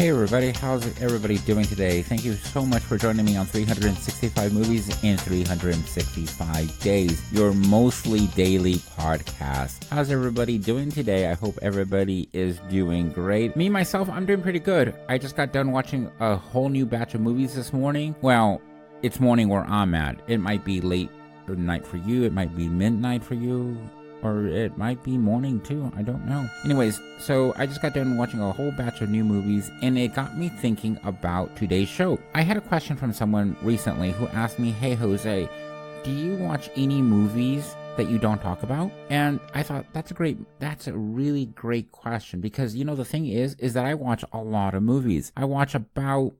Hey everybody, how's everybody doing today? Thank you so much for joining me on 365 Movies in 365 Days, your mostly daily podcast. How's everybody doing today? I hope everybody is doing great. Me, myself, I'm doing pretty good. I just got done watching a whole new batch of movies this morning. Well, it's morning where I'm at. It might be late night for you, it might be midnight for you, or it might be morning too, I don't know. Anyways, so I just got done watching a whole batch of new movies, and it got me thinking about today's show. I had a question from someone recently who asked me, hey Jose, do you watch any movies that you don't talk about? And I thought that's a really great question, because the thing is that I watch a lot of movies. I watch about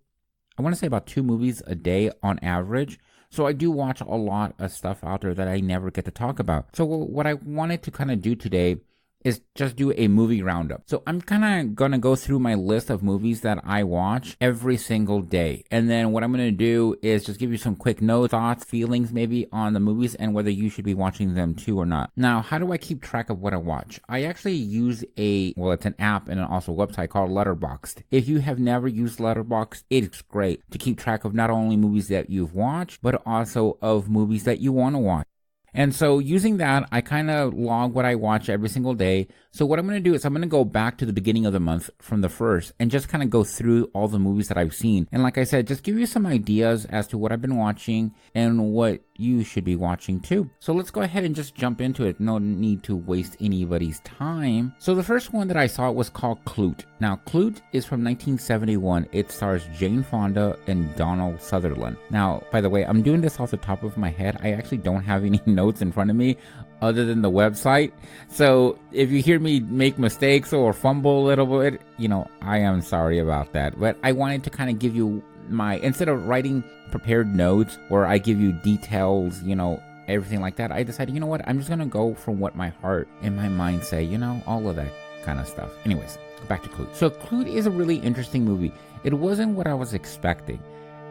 2 movies a day on average. So I do watch a lot of stuff out there that I never get to talk about. So what I wanted to kind of do today is just do a movie roundup. So I'm kind of going to go through my list of movies that I watch every single day. And then what I'm going to do is just give you some quick notes, thoughts, feelings maybe on the movies and whether you should be watching them too or not. Now, how do I keep track of what I watch? I actually use it's an app and also a website called Letterboxd. If you have never used Letterboxd, it's great to keep track of not only movies that you've watched, but also of movies that you want to watch. And so using that, I kind of log what I watch every single day. So what I'm going to do is I'm going to go back to the beginning of the month from the first and just kind of go through all the movies that I've seen. And like I said, just give you some ideas as to what I've been watching and what you should be watching too. So let's go ahead and just jump into it. No need to waste anybody's time. So the first one that I saw was called Klute. Now, Klute is from 1971. It stars Jane Fonda and Donald Sutherland. Now, by the way, I'm doing this off the top of my head. I actually don't have any notes in front of me other than the website. So if you hear me make mistakes or fumble a little bit, I am sorry about that. But I wanted to kind of give you instead of writing prepared notes where I give you details, everything like that, I decided, I'm just going to go from what my heart and my mind say, all of that kind of stuff. Anyways, back to Klute. So Klute is a really interesting movie. It wasn't what I was expecting.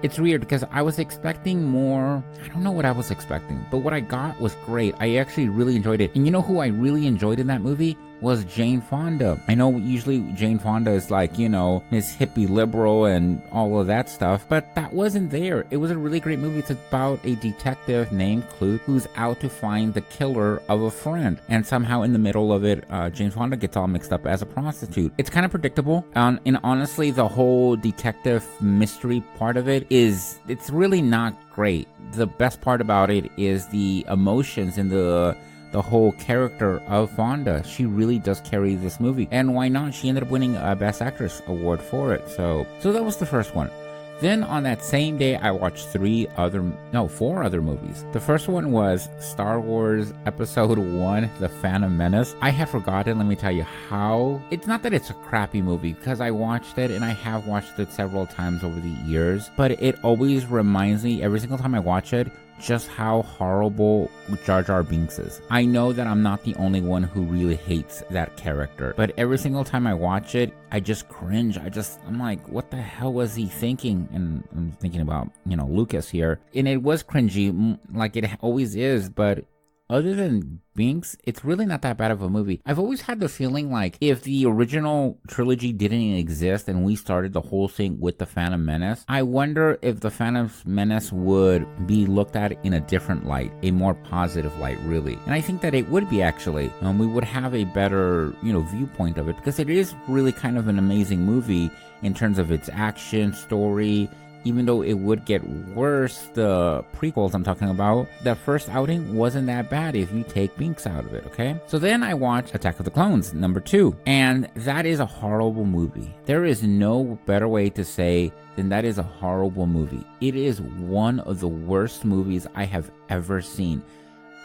It's weird because I was expecting more. I don't know what I was expecting, but what I got was great. I actually really enjoyed it. And you know who I really enjoyed in that movie? Was Jane Fonda. I know usually Jane Fonda is like, this hippie liberal and all of that stuff, but that wasn't there. It was a really great movie. It's about a detective named Klute who's out to find the killer of a friend. And somehow in the middle of it, Jane Fonda gets all mixed up as a prostitute. It's kind of predictable. And honestly, the whole detective mystery part of it it's really not great. The best part about it is the emotions and the whole character of Fonda. She really does carry this movie. And why not? She ended up winning a Best Actress award for it. So that was the first one. Then on that same day, I watched 4 other movies. The first one was Star Wars Episode 1, The Phantom Menace. I had forgotten, let me tell you how. It's not that it's a crappy movie, because I watched it and I have watched it several times over the years, but it always reminds me, every single time I watch it, just how horrible Jar Jar Binks is. I know that I'm not the only one who really hates that character, but every single time I watch it, I just cringe. I'm like, what the hell was he thinking? And I'm thinking about, Lucas here. And it was cringy, like it always is, but other than Binks, it's really not that bad of a movie. I've always had the feeling like if the original trilogy didn't exist and we started the whole thing with the Phantom Menace, I wonder if the Phantom Menace would be looked at in a different light, a more positive light, really. And I think that it would be actually. We would have a better, viewpoint of it, because it is really kind of an amazing movie in terms of its action, story. Even though it would get worse, the prequels I'm talking about, the first outing wasn't that bad if you take Binks out of it, okay? So then I watched Attack of the Clones, number 2, and that is a horrible movie. There is no better way to say than that is a horrible movie. It is one of the worst movies I have ever seen.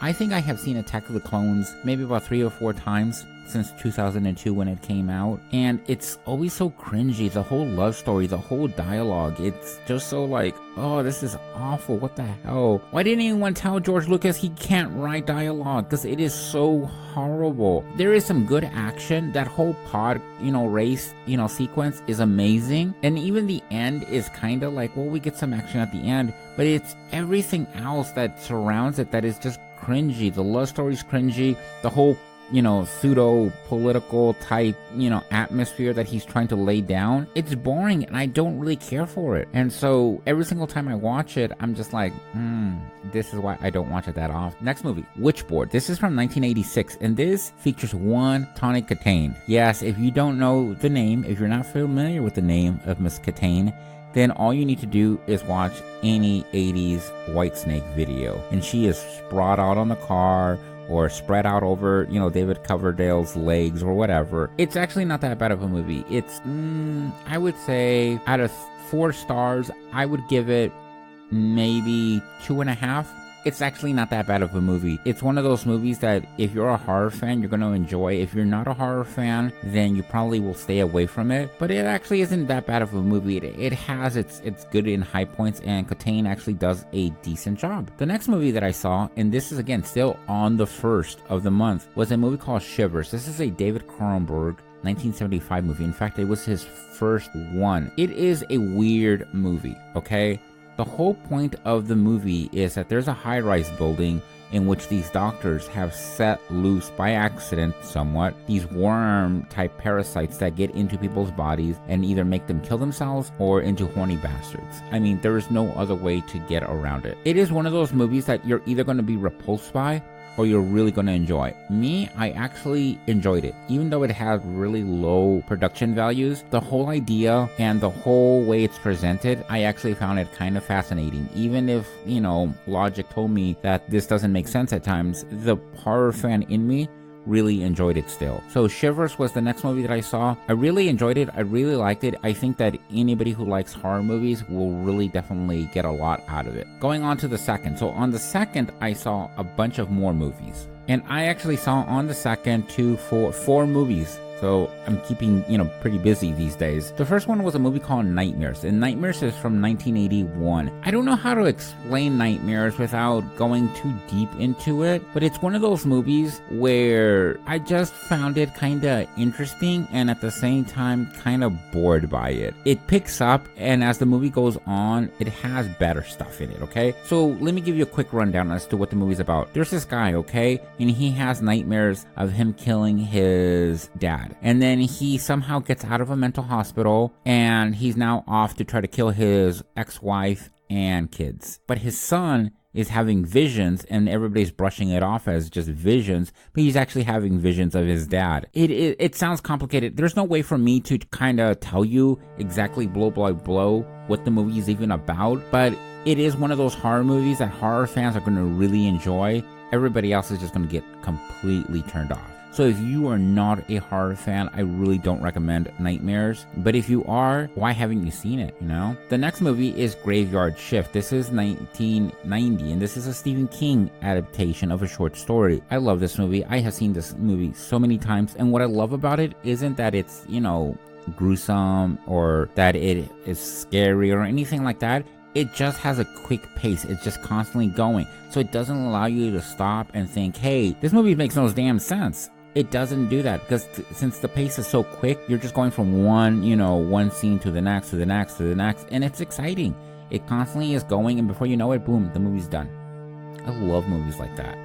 I think I have seen Attack of the Clones maybe about 3 or 4 times since 2002 when it came out, and it's always so cringy. The whole love story, the whole dialogue, it's just so like, oh, this is awful, what the hell? Why didn't anyone tell George Lucas he can't write dialogue? Because it is so horrible. There is some good action. That whole pod, race, sequence is amazing, and even the end is kind of like, well, we get some action at the end, but it's everything else that surrounds it that is just cringy. The love story's cringy. The whole pseudo political type, atmosphere that he's trying to lay down, it's boring and I don't really care for it. And so every single time I watch it, I'm just like, this is why I don't watch it that often. Next movie, Witchboard. This is from 1986, and this features one Tawny Kitaen. Yes, if you don't know the name, if you're not familiar with the name of Miss Kitaen, then all you need to do is watch any 80s Whitesnake video. And she is sprawled out on the car or spread out over, David Coverdale's legs or whatever. It's actually not that bad of a movie. It's, I would say, out of 4 stars, I would give it maybe 2.5. It's actually not that bad of a movie. It's one of those movies that if you're a horror fan, you're going to enjoy. If you're not a horror fan, then you probably will stay away from it. But it actually isn't that bad of a movie. It has its good and high points, and Kitaen actually does a decent job. The next movie that I saw, and this is again still on the 1st of the month, was a movie called Shivers. This is a David Cronenberg 1975 movie. In fact, it was his first one. It is a weird movie, okay? The whole point of the movie is that there's a high-rise building in which these doctors have set loose by accident somewhat these worm-type parasites that get into people's bodies and either make them kill themselves or into horny bastards. I mean, there is no other way to get around it. It is one of those movies that you're either going to be repulsed by or you're really going to enjoy. Me, I actually enjoyed it. Even though it had really low production values, the whole idea and the whole way it's presented, I actually found it kind of fascinating. Even if, logic told me that this doesn't make sense at times, the horror fan in me really enjoyed it still. So Shivers was the next movie that I saw. I really enjoyed it. I really liked it. I think that anybody who likes horror movies will really definitely get a lot out of it. Going on to the second. So on the second, I saw a bunch of more movies. And I actually saw on the second 4 movies. So I'm keeping, pretty busy these days. The first one was a movie called Nightmares, and Nightmares is from 1981. I don't know how to explain Nightmares without going too deep into it, but it's one of those movies where I just found it kind of interesting and at the same time kind of bored by it. It picks up, and as the movie goes on, it has better stuff in it, okay? So let me give you a quick rundown as to what the movie's about. There's this guy, okay? And he has nightmares of him killing his dad. And then he somehow gets out of a mental hospital and he's now off to try to kill his ex-wife and kids. But his son is having visions and everybody's brushing it off as just visions, but he's actually having visions of his dad. It sounds complicated. There's no way for me to kind of tell you exactly blow by blow what the movie is even about, but it is one of those horror movies that horror fans are going to really enjoy. Everybody else is just going to get completely turned off. So if you are not a horror fan, I really don't recommend Nightmares. But if you are, why haven't you seen it, The next movie is Graveyard Shift. This is 1990, and this is a Stephen King adaptation of a short story. I love this movie. I have seen this movie so many times, and what I love about it isn't that it's, gruesome or that it is scary or anything like that. It just has a quick pace. It's just constantly going. So it doesn't allow you to stop and think, hey, this movie makes no damn sense. It doesn't do that because since the pace is so quick, you're just going from one scene to the next, to the next, to the next, and it's exciting. It constantly is going, and before you know it, boom, the movie's done. I love movies like that.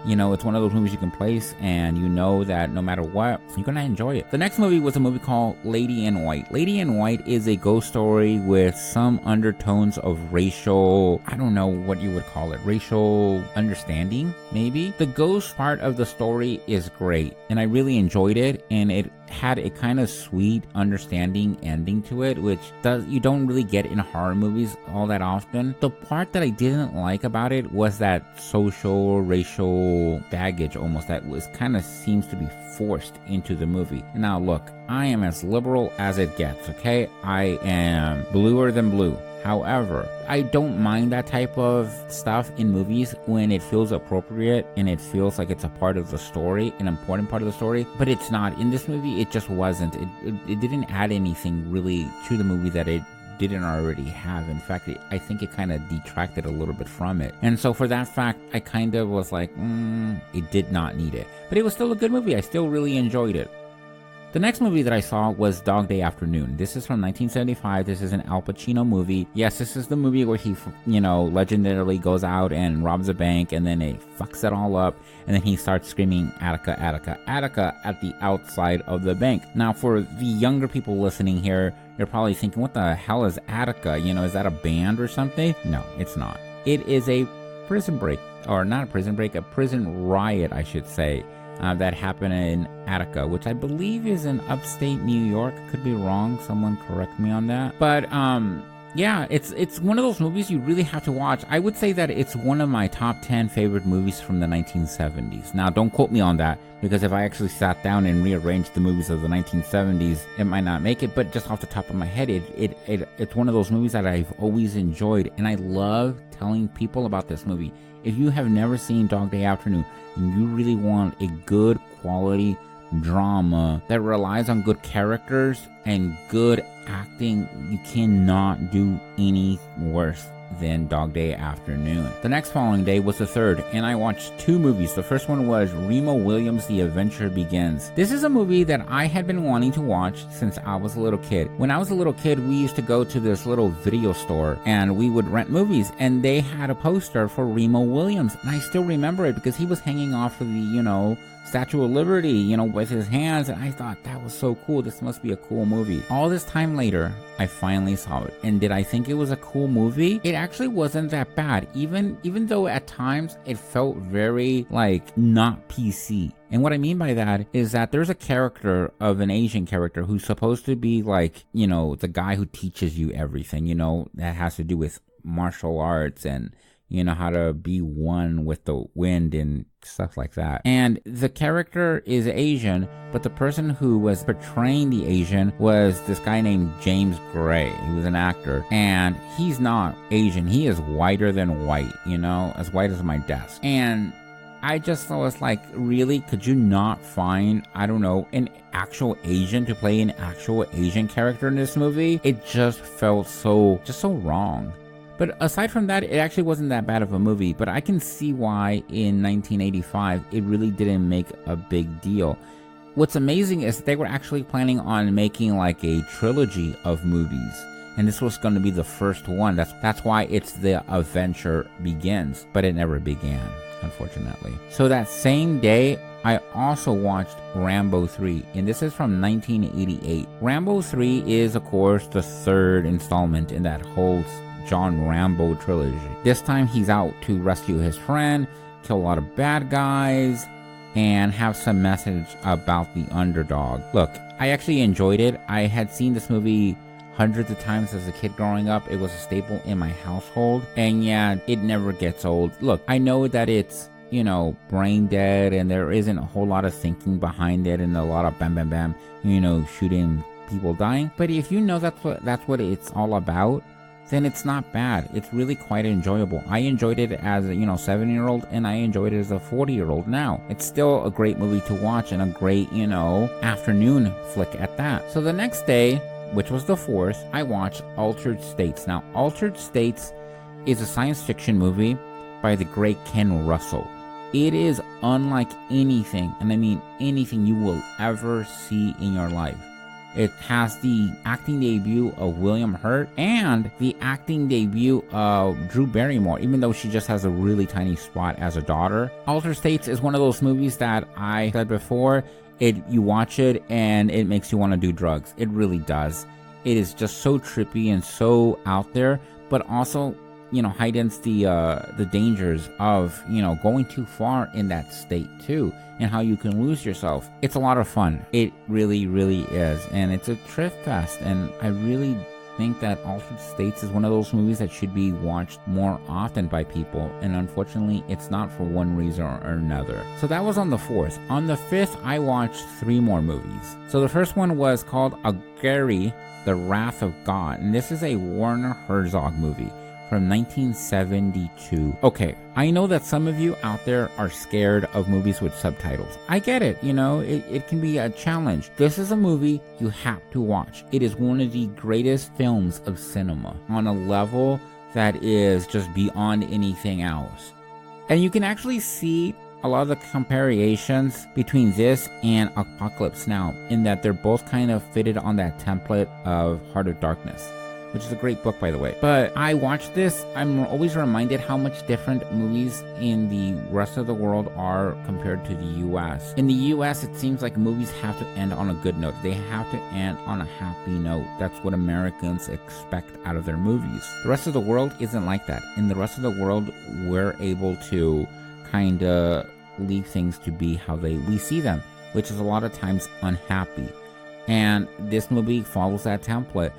It's one of those movies you can place and you know that no matter what, you're going to enjoy it. The next movie was a movie called Lady in White. Lady in White is a ghost story with some undertones of racial, I don't know what you would call it, racial understanding, maybe. The ghost part of the story is great and I really enjoyed it, and it had a kind of sweet, understanding ending to it, which you don't really get in horror movies all that often. The part that I didn't like about it was that social, racial baggage almost that was kind of seems to be forced into the movie. Now look, I am as liberal as it gets, okay? I am bluer than blue. However, I don't mind that type of stuff in movies when it feels appropriate and it feels like it's a part of the story, an important part of the story, but it's not. In this movie, it just wasn't. It didn't add anything really to the movie that it didn't already have. In fact, I think it kind of detracted a little bit from it. And so for that fact, I kind of was like, it did not need it. But it was still a good movie. I still really enjoyed it. The next movie that I saw was Dog Day Afternoon. This is from 1975. This is an Al Pacino movie. Yes, this is the movie where he, legendarily goes out and robs a bank and then it fucks it all up. And then he starts screaming, Attica, Attica, Attica at the outside of the bank. Now, for the younger people listening here, you're probably thinking, what the hell is Attica? Is that a band or something? No, it's not. It is a prison break, or not a prison break, a prison riot, I should say. That happened in Attica, which I believe is in upstate New York. Could be wrong. Someone correct me on that. But yeah, it's one of those movies you really have to watch. I would say that it's one of my top 10 favorite movies from the 1970s. Now, don't quote me on that, because if I actually sat down and rearranged the movies of the 1970s, it might not make it. But just off the top of my head, it's one of those movies that I've always enjoyed, and I love telling people about this movie. If you have never seen Dog Day Afternoon and you really want a good quality drama that relies on good characters and good acting, you cannot do any worse than Dog Day Afternoon. The next following day was the third, and I watched two movies. The first one was Remp Williams' The Adventure Begins. This is a movie that I had been wanting to watch since I was a little kid. When I was a little kid, we used to go to this little video store and we would rent movies, and they had a poster for Remp Williams, and I still remember it because he was hanging off of the, Statue of Liberty, with his hands, and I thought that was so cool. This must be a cool movie. All this time later, I finally saw it. And did I think it was a cool movie? It actually wasn't that bad, even though at times it felt very, not PC. And what I mean by that is that there's a character of an Asian character who's supposed to be the guy who teaches you everything, that has to do with martial arts and how to be one with the wind and stuff like that. And the character is Asian, but the person who was portraying the Asian was this guy named James Gray. He was an actor, and he's not Asian. He is whiter than white, as white as my desk. And I just was like, really? Could you not find, an actual Asian to play an actual Asian character in this movie? It just felt so wrong. But aside from that, it actually wasn't that bad of a movie, but I can see why in 1985 it really didn't make a big deal. What's amazing is they were actually planning on making a trilogy of movies, and this was going to be the first one. That's why it's The Adventure Begins, but it never began, unfortunately. So that same day, I also watched Rambo 3, and this is from 1988. Rambo 3 is, of course, the third installment in that whole John Rambo trilogy. This time he's out to rescue his friend, kill a lot of bad guys, and have some message about the underdog. Look, I actually enjoyed it. I had seen this movie hundreds of times as a kid growing up. It was a staple in my household, and yeah, it never gets old. Look, I know that it's brain dead and there isn't a whole lot of thinking behind it and a lot of bam bam bam, shooting people dying, but if that's what it's all about, then it's not bad. It's really quite enjoyable. I enjoyed it as a 7-year-old, and I enjoyed it as a 40-year-old now. It's still a great movie to watch and a great, afternoon flick at that. So the next day, which was the 4th, I watched Altered States. Now, Altered States is a science fiction movie by the great Ken Russell. It is unlike anything, and I mean anything you will ever see in your life. It has the acting debut of William Hurt and the acting debut of Drew Barrymore, even though she just has a really tiny spot as a daughter. Altered States is one of those movies that I said before, you watch it and it makes you want to do drugs. It really does. It is just so trippy and so out there, but also heightens the dangers of going too far in that state too, and how you can lose yourself. It's a lot of fun. It really, really is, and it's a trip fest. And I really think that Altered States is one of those movies that should be watched more often by people, and unfortunately, it's not for one reason or another. So that was on the 4th. On the 5th, I watched 3 more movies. So the first one was called Aguirre, The Wrath of God, and this is a Werner Herzog movie from 1972. Okay, I know that some of you out there are scared of movies with subtitles. I get it, it can be a challenge. This is a movie you have to watch. It is one of the greatest films of cinema on a level that is just beyond anything else. And you can actually see a lot of the comparisons between this and Apocalypse Now, in that they're both kind of fitted on that template of Heart of Darkness, which is a great book, by the way. But I watch this, I'm always reminded how much different movies in the rest of the world are compared to the US. In the US, it seems like movies have to end on a good note. They have to end on a happy note. That's what Americans expect out of their movies. The rest of the world isn't like that. In the rest of the world, we're able to kind of leave things to be how we see them, which is a lot of times unhappy. And this movie follows that template.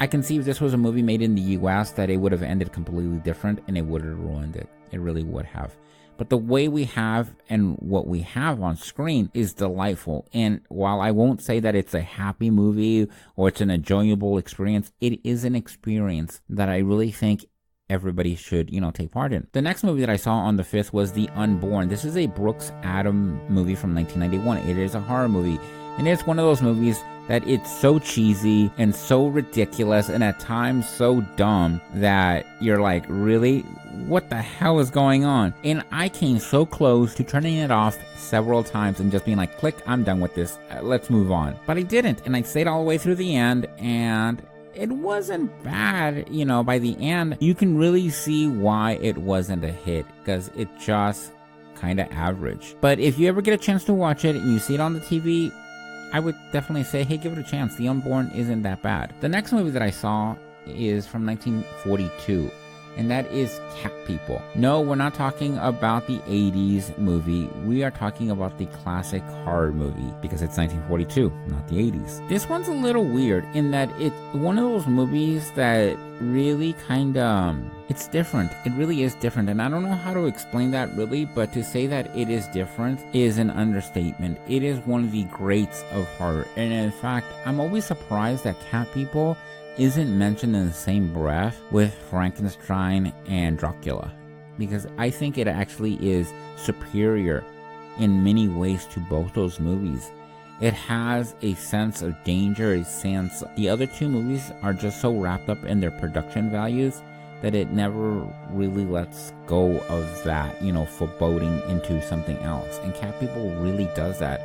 I can see if this was a movie made in the US that it would have ended completely different and it would have ruined it. It really would have. But the way we have and what we have on screen is delightful. And while I won't say that it's a happy movie or it's an enjoyable experience, it is an experience that I really think everybody should, take part in. The next movie that I saw on the 5th was The Unborn. This is a Brooks Adam movie from 1991. It is a horror movie. And it's one of those movies that it's so cheesy and so ridiculous and at times so dumb that you're like, really? What the hell is going on? And I came so close to turning it off several times and just being like, click, I'm done with this. Let's move on. But I didn't. And I stayed all the way through the end, and it wasn't bad. By the end, you can really see why it wasn't a hit, because it just kind of average. But if you ever get a chance to watch it and you see it on the TV, I would definitely say, hey, give it a chance. The Unborn isn't that bad. The next movie that I saw is from 1942, and that is Cat People. No, we're not talking about the 80s movie. We are talking about the classic horror movie, because it's 1942, not the 80s. This one's a little weird in that it's one of those movies that really it's different. It really is different, and I don't know how to explain that really, but to say that it is different is an understatement. It is one of the greats of horror, and in fact, I'm always surprised that Cat People isn't mentioned in the same breath with Frankenstein and Dracula, because I think it actually is superior in many ways to both those movies. It has a sense of danger, the other two movies are just so wrapped up in their production values that it never really lets go of that, foreboding into something else. And Cat People really does that.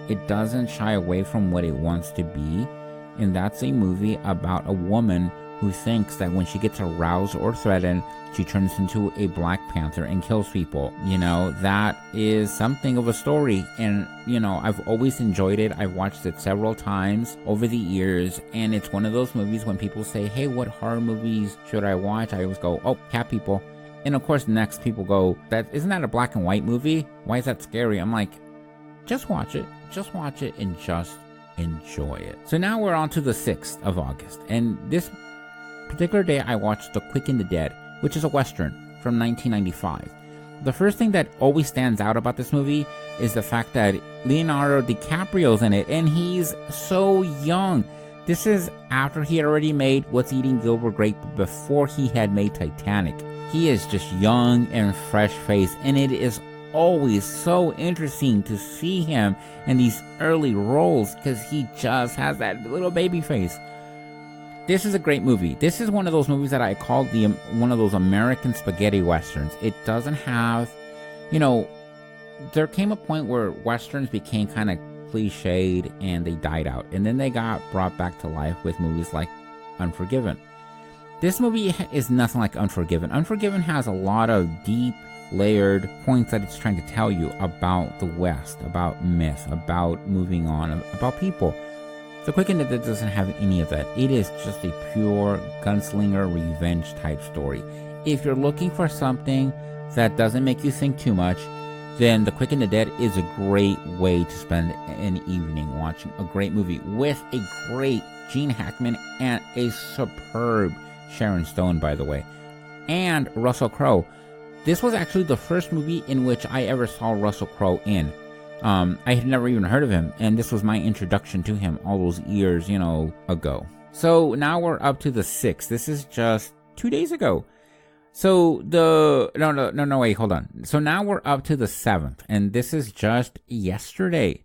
It doesn't shy away from what it wants to be. And that's a movie about a woman who thinks that when she gets aroused or threatened, she turns into a Black Panther and kills people. That is something of a story. And, I've always enjoyed it. I've watched it several times over the years. And it's one of those movies when people say, hey, what horror movies should I watch? I always go, oh, Cat People. And of course, next people go, isn't that a black and white movie? Why is that scary? I'm like, just watch it. Just watch it and just enjoy it. So now we're on to the 6th of August, and this particular day I watched The Quick and the Dead, which is a Western from 1995. The first thing that always stands out about this movie is the fact that Leonardo DiCaprio's in it, and he's so young. This is after he had already made What's Eating Gilbert Grape, before he had made Titanic. He is just young and fresh-faced, and it is always so interesting to see him in these early roles because he just has that little baby face. This is a great movie. This is one of those movies that I call one of those American spaghetti westerns. It doesn't have, there came a point where westerns became kind of cliched and they died out, and then they got brought back to life with movies like Unforgiven. This movie is nothing like Unforgiven. Unforgiven has a lot of deep, layered points that it's trying to tell you about the West, about myth, about moving on, about people. The Quick and the Dead doesn't have any of that. It is just a pure gunslinger revenge type story. If you're looking for something that doesn't make you think too much, then The Quick and the Dead is a great way to spend an evening watching a great movie with a great Gene Hackman and a superb Sharon Stone, by the way, and Russell Crowe. This was actually the first movie in which I ever saw Russell Crowe in. I had never even heard of him, and this was my introduction to him all those years, ago. So now we're up to the 6th. This is just 2 days ago. So wait, hold on. So now we're up to the 7th, and this is just yesterday.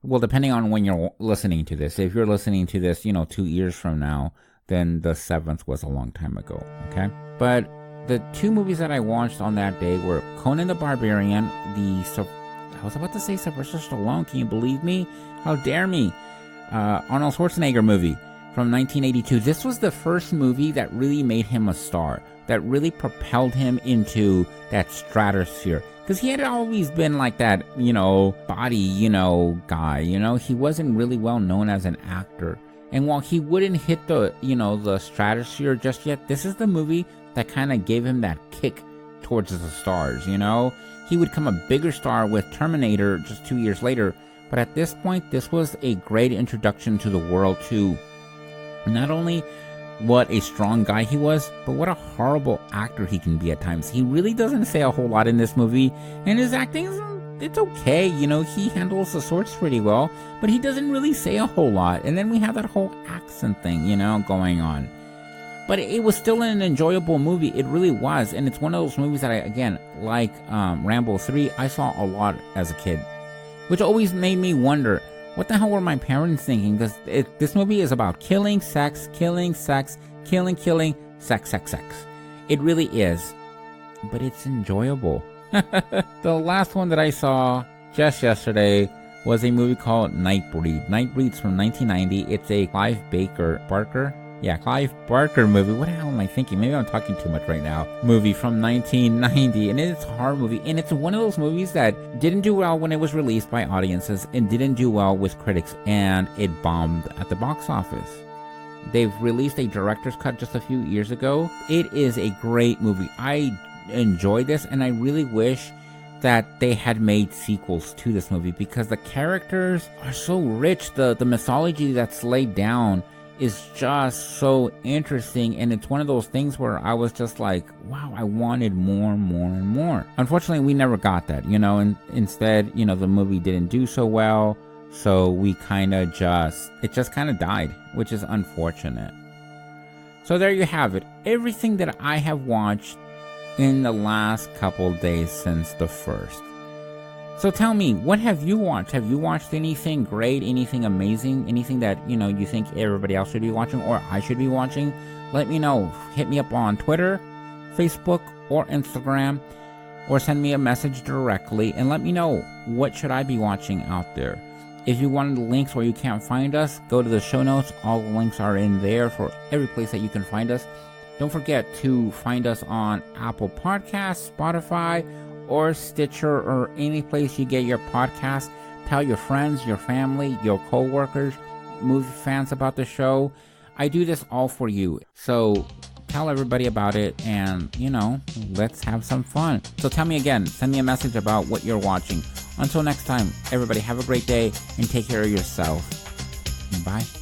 Well, depending on when you're listening to this. If you're listening to this, 2 years from now, then the 7th was a long time ago, okay? But The two movies that I watched on that day were Conan the Barbarian, I was about to say Sylvester Stallone, can you believe me? How dare me? Arnold Schwarzenegger movie from 1982. This was the first movie that really made him a star, that really propelled him into that stratosphere. Because he had always been like that, body, guy, he wasn't really well known as an actor. And while he wouldn't hit the stratosphere just yet, this is the movie that kind of gave him that kick towards the stars, He would become a bigger star with Terminator just 2 years later. But at this point, this was a great introduction to the world to not only what a strong guy he was, but what a horrible actor he can be at times. He really doesn't say a whole lot in this movie, and his acting it's okay, he handles the swords pretty well, but he doesn't really say a whole lot. And then we have that whole accent thing, going on. But it was still an enjoyable movie. It really was. And it's one of those movies that like Rambo 3, I saw a lot as a kid, which always made me wonder, what the hell were my parents thinking? Because this movie is about killing, sex, killing, sex, killing, sex. It really is. But it's enjoyable. The last one that I saw just yesterday was a movie called Nightbreed. Nightbreed's from 1990. It's a Clive Barker movie. What the hell am I thinking? Maybe I'm talking too much right now. Movie from 1990, and it's a horror movie, and it's one of those movies that didn't do well when it was released by audiences and didn't do well with critics, and it bombed at the box office. They've released a director's cut just a few years ago. It is a great movie. I enjoy this, and I really wish that they had made sequels to this movie because the characters are so rich. The mythology that's laid down is just so interesting, and it's one of those things where I was just like, wow, I wanted more and more. Unfortunately, we never got that, and instead, the movie didn't do so well, so we it just kind of died, which is unfortunate. So there you have it, everything that I have watched in the last couple days since the 1st. So tell me, what have you watched? Have you watched anything great, anything amazing, anything that, you think everybody else should be watching or I should be watching? Let me know. Hit me up on Twitter, Facebook, or Instagram, or send me a message directly and let me know what should I be watching out there. If you wanted links where you can't find us, go to the show notes. All the links are in there for every place that you can find us. Don't forget to find us on Apple Podcasts, Spotify, or Stitcher, or any place you get your podcast. Tell your friends, your family, your co-workers, movie fans about the show. I do this all for you. So tell everybody about it and, let's have some fun. So tell me again, send me a message about what you're watching. Until next time, everybody have a great day and take care of yourself. Bye.